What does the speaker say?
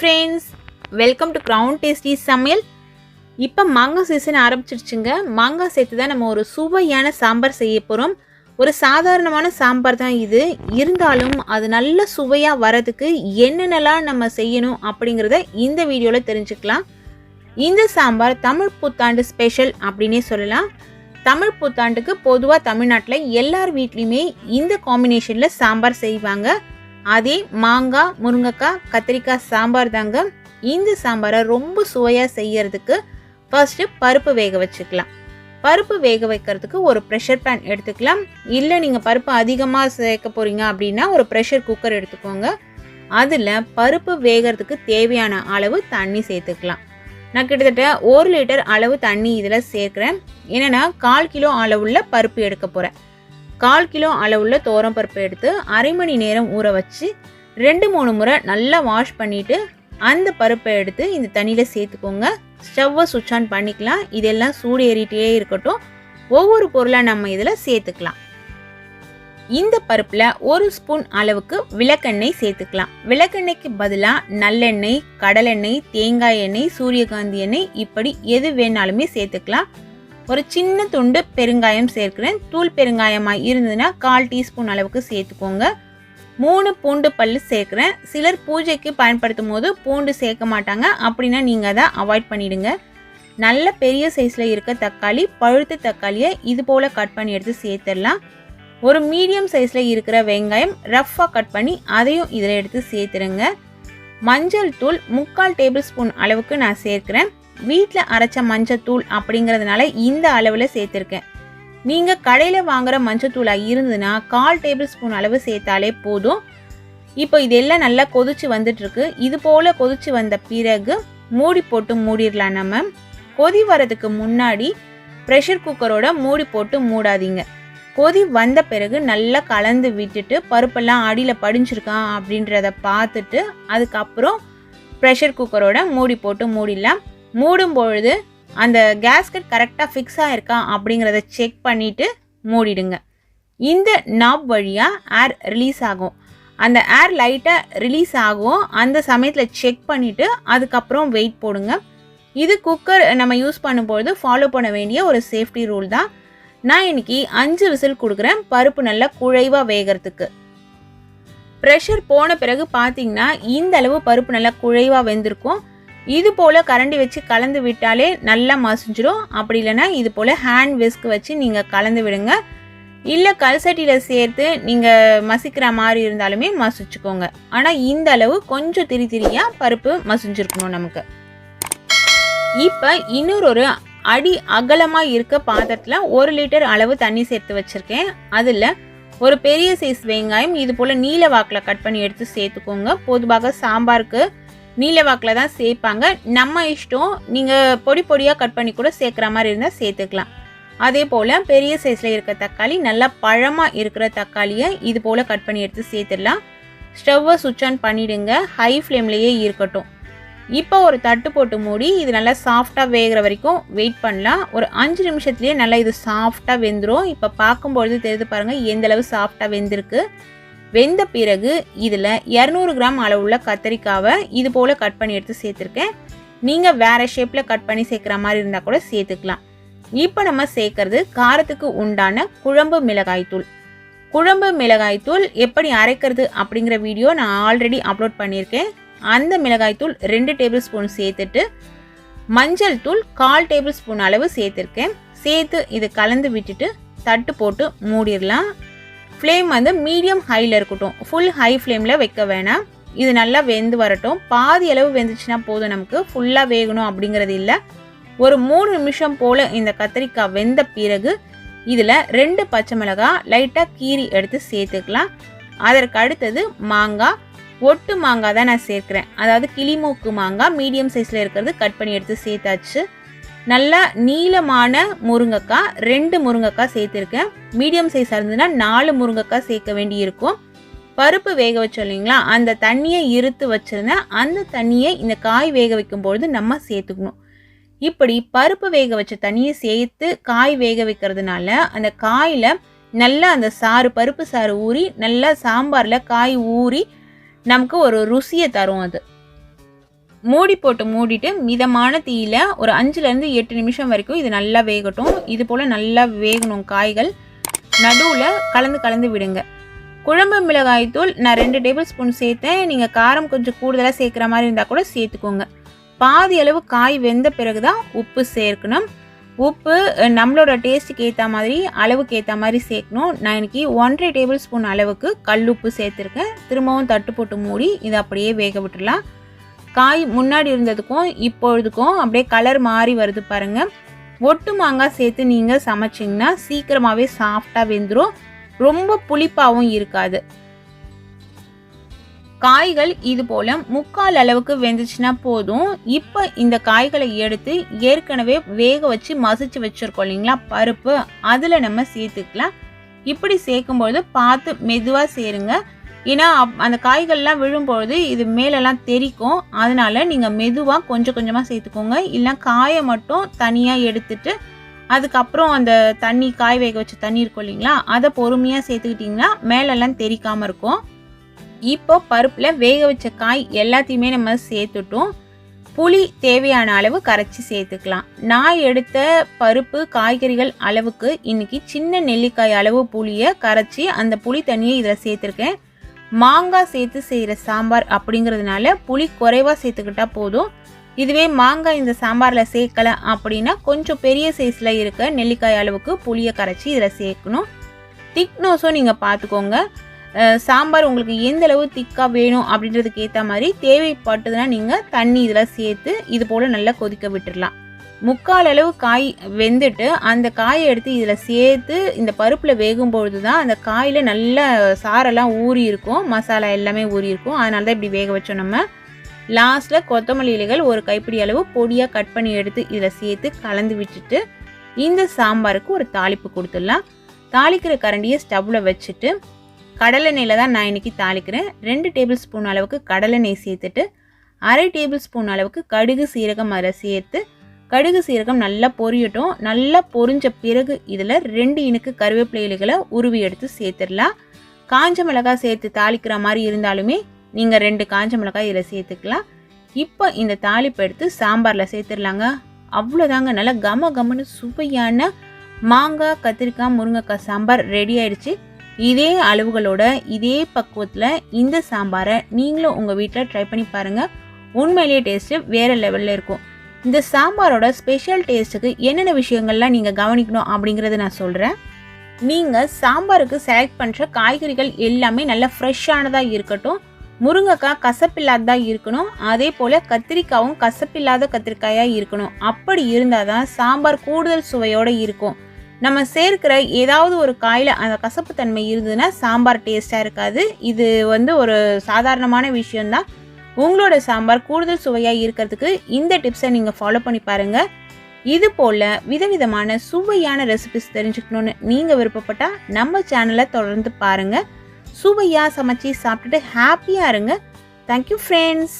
friends, welcome to Crown Tasty Samayal. இப்போ மாங்கா season ஆரம்பிச்சிருச்சுங்க. மாங்கா சேர்த்து தான் நம்ம ஒரு சுவையான சாம்பார் செய்ய போகிறோம். ஒரு சாதாரணமான சாம்பார் தான் இது. இருந்தாலும் அது நல்ல சுவையாக வரதுக்கு என்னென்னலாம் நம்ம செய்யணும் அப்படிங்கிறத இந்த வீடியோவில் தெரிஞ்சுக்கலாம். இந்த சாம்பார் தமிழ் புத்தாண்டு ஸ்பெஷல் அப்படின்னே சொல்லலாம். தமிழ் புத்தாண்டுக்கு பொதுவாக தமிழ்நாட்டில் எல்லார் வீட்லேயுமே இந்த காம்பினேஷனில் சாம்பார் செய்வாங்க. அதே மாங்காய், முருங்கைக்காய், கத்திரிக்காய் சாம்பார் தாங்க. இந்த சாம்பாரை ரொம்ப சுவையாக செய்யறதுக்கு ஃபர்ஸ்ட்டு பருப்பு வேக வச்சுக்கலாம். பருப்பு வேக வைக்கிறதுக்கு ஒரு ப்ரெஷர் பேன் எடுத்துக்கலாம். இல்லை நீங்கள் பருப்பு அதிகமாக சேர்க்க போகிறீங்க அப்படின்னா ஒரு ப்ரெஷர் குக்கர் எடுத்துக்கோங்க. அதில் பருப்பு வேகிறதுக்கு தேவையான அளவு தண்ணி சேர்த்துக்கலாம். நான் கிட்டத்தட்ட 1 லிட்டர் அளவு தண்ணி இதில் சேர்க்குறேன். என்னென்னா 1/4 கிலோ அளவுள்ள பருப்பு எடுக்க போகிறேன். 1/4 கிலோ அளவுள்ள தோரம் பருப்பு எடுத்து அரை மணி நேரம் ஊற வச்சு 2-3 முறை நல்லா வாஷ் பண்ணிவிட்டு அந்த பருப்பை எடுத்து இந்த தண்ணியில் சேர்த்துக்கோங்க. ஸ்டவ்வை சுவிட்ச் ஆன் பண்ணிக்கலாம். இதெல்லாம் சூடு ஏறிட்டே இருக்கட்டும். ஒவ்வொரு பொருளாக நம்ம இதில் சேர்த்துக்கலாம். இந்த பருப்பில் 1 ஸ்பூன் அளவுக்கு விளக்கெண்ணெய் சேர்த்துக்கலாம். விளக்கெண்ணெய்க்கு பதிலாக நல்லெண்ணெய், கடலெண்ணெய், தேங்காய் எண்ணெய், சூரியகாந்தி எண்ணெய் இப்படி எது வேணாலுமே சேர்த்துக்கலாம். ஒரு சின்ன துண்டு பெருங்காயம் சேர்க்கிறேன். தூள் பெருங்காயமாக இருந்ததுன்னா 1/4 டீஸ்பூன் அளவுக்கு சேர்த்துக்கோங்க. 3 பூண்டு பல் சேர்க்குறேன். சிலர் பூஜைக்கு பயன்படுத்தும் போது பூண்டு சேர்க்க மாட்டாங்க. அப்படின்னா நீங்கள் அதை அவாய்ட் பண்ணிவிடுங்க. நல்ல பெரிய சைஸில் இருக்க தக்காளி, பழுத்த தக்காளியை இது போல் கட் பண்ணி எடுத்து சேர்த்துடலாம். ஒரு மீடியம் சைஸில் இருக்கிற வெங்காயம் ரஃப்பாக கட் பண்ணி அதையும் இதில் எடுத்து சேர்த்துருங்க. மஞ்சள் தூள் 3/4 டேபிள் ஸ்பூன் அளவுக்கு நான் சேர்க்குறேன். வீட்டில் அரைச்ச மஞ்சள் தூள் அப்படிங்கிறதுனால இந்த அளவில் சேர்த்துருக்கேன். நீங்கள் கடையில் வாங்குகிற மஞ்சள் தூளாக இருந்ததுன்னா 1/4 டேபிள் ஸ்பூன் அளவு சேர்த்தாலே போதும். இப்போ இதெல்லாம் நல்லா கொதிச்சு வந்துட்டுருக்கு. இது போல் கொதிச்சு வந்த பிறகு மூடி போட்டு மூடிடலாம். நம்ம கொதி வரதுக்கு முன்னாடி ப்ரெஷர் குக்கரோட மூடி போட்டு மூடாதீங்க. கொதி வந்த பிறகு நல்லா கலந்து விட்டுட்டு பருப்பெல்லாம் அடியில் படிஞ்சிருக்கான் அப்படின்றத பார்த்துட்டு அதுக்கப்புறம் ப்ரெஷர் குக்கரோட மூடி போட்டு மூடிடலாம். மூடும் பொழுது அந்த கேஸ்கட் கரெக்டாக ஃபிக்ஸ் ஆகிருக்கா அப்படிங்கிறத செக் பண்ணிவிட்டு மூடிடுங்க. இந்த நாப் வழியாக ஏர் ரிலீஸ் ஆகும். அந்த ஏர் லைட்டாக ரிலீஸ் ஆகும். அந்த சமயத்தில் செக் பண்ணிவிட்டு அதுக்கப்புறம் வெயிட் போடுங்க. இது குக்கர் நம்ம யூஸ் பண்ணும்பொழுது ஃபாலோ பண்ண வேண்டிய ஒரு சேஃப்டி ரூல் தான். நான் இன்றைக்கி 5 விசில் கொடுக்குறேன் பருப்பு நல்லா குழைவாக வேகிறதுக்கு. ப்ரெஷர் போன பிறகு பார்த்தீங்கன்னா இந்த அளவு பருப்பு நல்லா குழைவாக வெந்திருக்கும். இது போல் கரண்டி வச்சு கலந்து விட்டாலே நல்லா மசிஞ்சிடும். அப்படி இல்லைன்னா இது போல் ஹேண்ட் விஸ்க் வச்சு நீங்கள் கலந்து விடுங்க. இல்லை கல்சட்டியில் சேர்த்து நீங்கள் மசிக்கிற மாதிரி இருந்தாலுமே மசிச்சுக்கோங்க. ஆனால் இந்த அளவு கொஞ்சம் திரியாக பருப்பு மசிஞ்சிருக்கணும் நமக்கு. இப்போ இன்னொரு அடி அகலமாக இருக்க பாத்திரத்தில் 1 லிட்டர் அளவு தண்ணி சேர்த்து வச்சுருக்கேன். அதில் ஒரு பெரிய சைஸ் வெங்காயம் இது போல் நீல வாக்கில் கட் பண்ணி எடுத்து சேர்த்துக்கோங்க. பொதுவாக சாம்பாருக்கு நீல வாக்கில் தான் சேர்ப்பாங்க. நம்ம இஷ்டம். நீங்கள் பொடி பொடியாக கட் பண்ணி கூட சேர்க்குற மாதிரி இருந்தால் சேர்த்துக்கலாம். அதே போல் பெரிய சைஸில் இருக்க தக்காளி, நல்லா பழமாக இருக்கிற தக்காளியை இது போல் கட் பண்ணி எடுத்து சேர்த்துடலாம். ஸ்டவ்வை சுவிட்ச் ஆன் பண்ணிவிடுங்க. ஹை ஃப்ளேம்லேயே இருக்கட்டும். இப்போ ஒரு தட்டு போட்டு மூடி இது நல்லா சாஃப்டாக வேகிற வரைக்கும் வெயிட் பண்ணலாம். ஒரு 5 நிமிஷத்துலேயே நல்லா இது சாஃப்டாக வெந்துடும். இப்போ பார்க்கும்பொழுது தெரிந்து பாருங்கள் எந்தளவு சாஃப்டாக வெந்திருக்கு. வெந்த பிறகு இதில் 200 கிராம் அளவுள்ள கத்திரிக்காவை இது போல் கட் பண்ணி எடுத்து சேர்த்துருக்கேன். நீங்கள் வேறு ஷேப்பில் கட் பண்ணி சேர்க்குற மாதிரி இருந்தால் கூட சேர்த்துக்கலாம். இப்போ நம்ம சேர்க்கறது காரத்துக்கு உண்டான குழம்பு மிளகாய்த்தூள். குழம்பு மிளகாய்த்தூள் எப்படி அரைக்கிறது அப்படிங்கிற வீடியோ நான் ஆல்ரெடி அப்லோட் பண்ணியிருக்கேன். அந்த மிளகாய்த்தூள் 2 டேபிள் ஸ்பூன் சேர்த்துட்டு மஞ்சள் தூள் 1/4 டேபிள் ஸ்பூன் அளவு சேர்த்துருக்கேன். சேர்த்து இது கலந்து விட்டுட்டு தட்டு போட்டு மூடிடலாம். ஃப்ளேம் வந்து மீடியம் ஹையில் இருக்கட்டும். ஃபுல் ஹை ஃப்ளேமில் வைக்க வேணாம். இது நல்லா வெந்து வரட்டும். பாதி அளவு வெந்துச்சுன்னா போதும். நமக்கு ஃபுல்லாக வேகணும் அப்படிங்கிறது இல்லை. ஒரு 3 நிமிஷம் போல் இந்த கத்திரிக்காய் வெந்த பிறகு இதில் 2 பச்சை மிளகாய் லைட்டாக கீரி எடுத்து சேர்த்துக்கலாம். அதற்கு அடுத்தது மாங்காய், ஒட்டு மாங்காய் தான் நான் சேர்க்குறேன். அதாவது கிளிமூக்கு மாங்காய் மீடியம் சைஸில் இருக்கிறது கட் பண்ணி எடுத்து சேர்த்தாச்சு. நல்லா நீளமான முருங்கைக்காய் 2 முருங்கைக்காய் சேர்த்துருக்கேன். மீடியம் சைஸாக இருந்ததுன்னா 4 முருங்கைக்காய் சேர்க்க வேண்டி இருக்கும். பருப்பு வேக வச்சோம் இல்லைங்களா, அந்த தண்ணியை இருத்து வச்சுருந்தேன். அந்த தண்ணியை இந்த காய் வேக வைக்கும்பொழுது நம்ம சேர்த்துக்கணும். இப்படி பருப்பு வேக வச்ச தண்ணியை சேர்த்து காய் வேக வைக்கிறதுனால அந்த காயில் நல்லா அந்த சாறு, பருப்பு சாறு ஊறி நல்லா சாம்பாரில் காய் ஊறி நமக்கு ஒரு ருசியை தரும். அது மூடி போட்டு மூடிட்டு மிதமான தீயில ஒரு 5லேருந்து 8 நிமிஷம் வரைக்கும் இது நல்லா வேகட்டும். இது போல் நல்லா வேகணும் காய்கள். நடுவில் கலந்து விடுங்க. குழம்பு மிளகாய் தூள் நான் 2 டேபிள் ஸ்பூன் சேர்த்தேன். நீங்கள் காரம் கொஞ்சம் கூடுதலாக சேர்க்குற மாதிரி இருந்தால் கூட சேர்த்துக்கோங்க. பாதி அளவு காய் வெந்த பிறகு தான் உப்பு சேர்க்கணும். உப்பு நம்மளோட டேஸ்ட்டுக்கு ஏற்ற மாதிரி அளவுக்கு ஏற்ற மாதிரி சேர்க்கணும். நான் இன்றைக்கி 1.5 டேபிள் ஸ்பூன் அளவுக்கு கல் உப்பு சேர்த்துருக்கேன். திரும்பவும் தட்டு போட்டு மூடி இதை அப்படியே வேக விட்டுடலாம். காய் முன்னாடி இருந்ததுக்கும் இப்பொழுதுக்கும் அப்படியே கலர் மாறி வருது பாருங்கள். ஒட்டு மாங்காய் சேர்த்து நீங்கள் சமைச்சிங்கன்னா சீக்கிரமாகவே சாஃப்டாக வெந்துடும். ரொம்ப புளிப்பாகவும் இருக்காது. காய்கள் இது போல் 3/4 அளவுக்கு வெந்துச்சுன்னா போதும். இப்போ இந்த காய்களை எடுத்து ஏற்கனவே வேக வச்சு மசிச்சு வச்சுருக்கோம் இல்லைங்களா பருப்பு, அதில் நம்ம சேர்த்துக்கலாம். இப்படி சேர்க்கும்பொழுது பார்த்து மெதுவாக சேருங்க. ஏன்னா அந்த காய்கள்லாம் விழும்பொழுது இது மேலெல்லாம் தெரிக்கும். அதனால் நீங்கள் மெதுவாக கொஞ்சம் கொஞ்சமாக சேர்த்துக்கோங்க. இல்லை காயை மட்டும் தனியாக எடுத்துட்டு அதுக்கப்புறம் அந்த தண்ணி காய் வேக வச்ச தண்ணி இருக்கும் இல்லைங்களா அதை பொறுமையாக சேர்த்துக்கிட்டிங்கன்னா மேலெல்லாம் தெரிக்காமல் இருக்கும். இப்போ பருப்பில் வேக வச்ச காய் எல்லாத்தையுமே நம்ம சேர்த்துட்டோம். புளி தேவையான அளவு கரைச்சி சேர்த்துக்கலாம். நான் எடுத்த பருப்பு காய்கறிகள் அளவுக்கு இன்றைக்கி சின்ன நெல்லிக்காய் அளவு புளியை கரைச்சி அந்த புளி தண்ணியை இதில் சேர்த்துருக்கேன். மாங்காய் சேர்த்து செய்கிற சாம்பார் அப்படிங்கிறதுனால புளி குறைவாக சேர்த்துக்கிட்டா போதும். இதுவே மாங்காய் இந்த சாம்பாரில் சேர்க்கலை அப்படின்னா கொஞ்சம் பெரிய சைஸில் இருக்க நெல்லிக்காய் அளவுக்கு புளியை கரைச்சி இதில் சேர்க்கணும். திக்னஸும் நீங்கள் பார்த்துக்கோங்க. சாம்பார் உங்களுக்கு எந்த அளவு திக்காக வேணும் அப்படின்றதுக்கு ஏற்ற மாதிரி தேவைப்பட்டதுன்னா நீங்கள் தண்ணி இதில் சேர்த்து இது போல் நல்லா கொதிக்க விட்டுடலாம். 3/4 அளவு காய் வெந்துட்டு அந்த காயை எடுத்து இதில் சேர்த்து இந்த பருப்பில் வேகும்பொழுது தான் அந்த காயில் நல்ல சாரெல்லாம் ஊறி இருக்கும், மசாலா எல்லாமே ஊறி இருக்கும். அதனால தான் இப்படி வேக வச்சோம். நம்ம லாஸ்ட்டில் கொத்தமல்லி இலைகள் ஒரு கைப்பிடி அளவு பொடியாக கட் பண்ணி எடுத்து இதில் சேர்த்து கலந்து விட்டுட்டு இந்த சாம்பாருக்கு ஒரு தாளிப்பு கொடுத்துடலாம். தாளிக்கிற கரண்டியை ஸ்டவ்வில் வச்சுட்டு கடலை நெய்யில் தான் நான் இன்றைக்கி தாளிக்கிறேன். 2 டேபிள் ஸ்பூன் அளவுக்கு கடலை நெய் சேர்த்துட்டு 1/2 டேபிள் ஸ்பூன் அளவுக்கு கடுகு சீரகம் அதில் சேர்த்து கடுகு சீரகம் நல்லா பொரியட்டும். நல்லா பொரிஞ்ச பிறகு இதில் 2 இனுக்கு கருவேப்பிலை இலைகளை உருவி எடுத்து சேர்த்துடலாம். காஞ்ச மிளகாய் சேர்த்து தாளிக்கிற மாதிரி இருந்தாலுமே நீங்கள் 2 காஞ்ச மிளகாய் இதில் சேர்த்துக்கலாம். இப்போ இந்த தாளிப்பு எடுத்து சாம்பாரில் சேர்த்துடலாங்க. அவ்வளோதாங்க, நல்லா கமன்னு சுவையான மாங்காய் கத்திரிக்காய் முருங்கைக்காய் சாம்பார் ரெடி ஆயிடுச்சு. இதே அளவுகளோட இதே பக்குவத்தில் இந்த சாம்பாரை நீங்களும் உங்கள் வீட்டில் ட்ரை பண்ணி பாருங்கள். உண்மையிலேயே டேஸ்ட்டு வேறு லெவலில் இருக்கும். இந்த சாம்பாரோட ஸ்பெஷல் டேஸ்ட்டுக்கு என்னென்ன விஷயங்கள்லாம் நீங்கள் கவனிக்கணும் அப்படிங்கிறத நான் சொல்கிறேன். நீங்கள் சாம்பாருக்கு செலக்ட் பண்ணுற காய்கறிகள் எல்லாமே நல்லா ஃப்ரெஷ்ஷானதாக இருக்கட்டும். முருங்கைக்காய் கசப்பில்லாததாக இருக்கணும். அதே போல் கத்திரிக்காயும் கசப்பில்லாத கத்திரிக்காயாக இருக்கணும். அப்படி இருந்தால் தான் சாம்பார் கூடுதல் சுவையோடு இருக்கும். நம்ம சேர்க்கிற ஏதாவது ஒரு காயில் அந்த கசப்பு தன்மை இருந்ததுன்னா சாம்பார் டேஸ்ட்டாக இருக்காது. இது ஒரு சாதாரணமான விஷயந்தான். உங்களோட சாம்பார் கூடுதல் சுவையாக இருக்கிறதுக்கு இந்த டிப்ஸை நீங்கள் ஃபாலோ பண்ணி பாருங்கள். இது போல் விதவிதமான சுவையான ரெசிபிஸ் தெரிஞ்சுக்கணுன்னு நீங்கள் விருப்பப்பட்டால் நம்ம சேனலை தொடர்ந்து பாருங்கள். சுவையாக சமைச்சு சாப்பிட்டுட்டு ஹாப்பியாக இருங்க. Thank you friends.